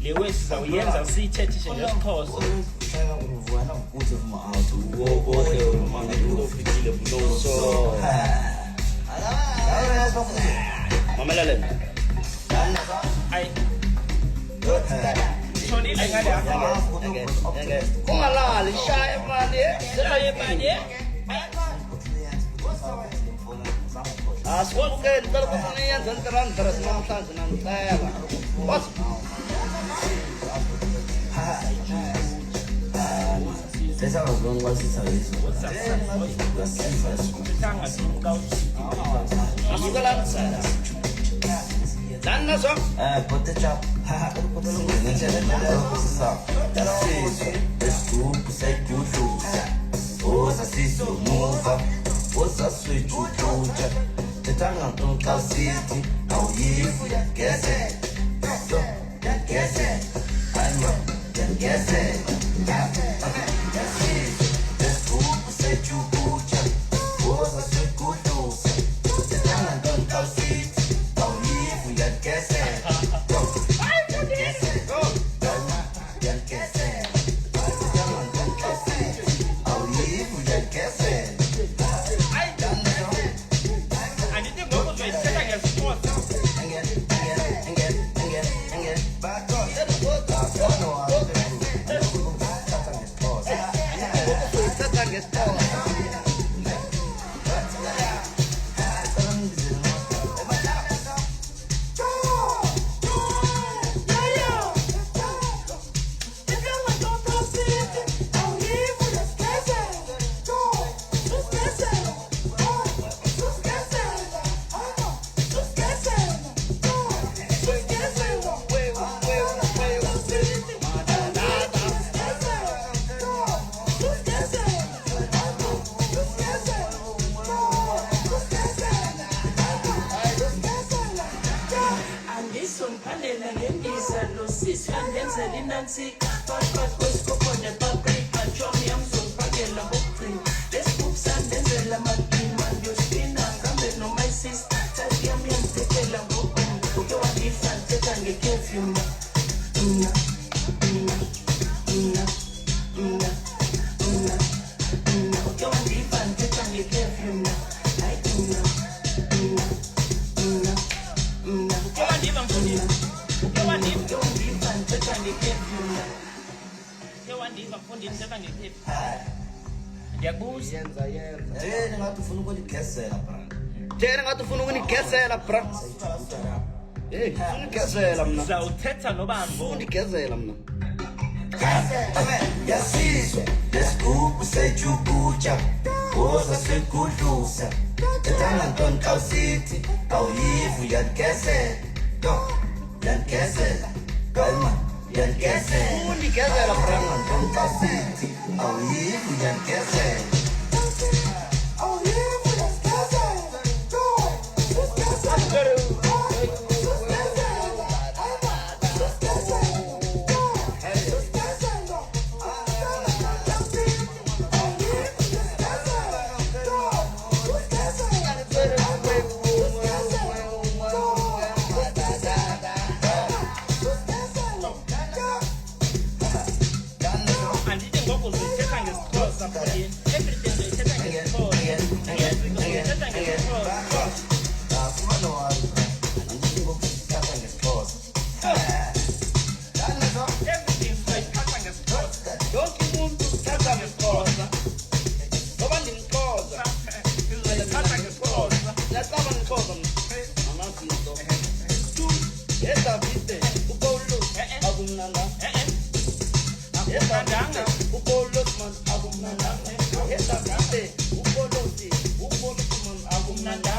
le wesizawuyenza siyithethishe ngesixhosa mamelele ayi shonile ngale apha ungalali shaya manje selaye manje aswalke ndar kusaniya zantaran daras namhlanje namhlanje bas Sesa ngizonga kwasisa yiso. Sanga simkawu. Asukala. Danna so. Potato. Ngitshela kusisa. Sisa. Esikupu sekudluza. Oza siso muva. Oza switchuja. Tetanga tonka city. Awuyifu gese. So, gese. Alma. Gese. Zawuthetha nobani undigezela mna yasizwe lesikupu sejubuja oza sekudlusa ethanga ntonka city awuyivu yandigezela yandigezela kalma yandigezela undigezela branga ntonka city awuyivu yandigezela Nanda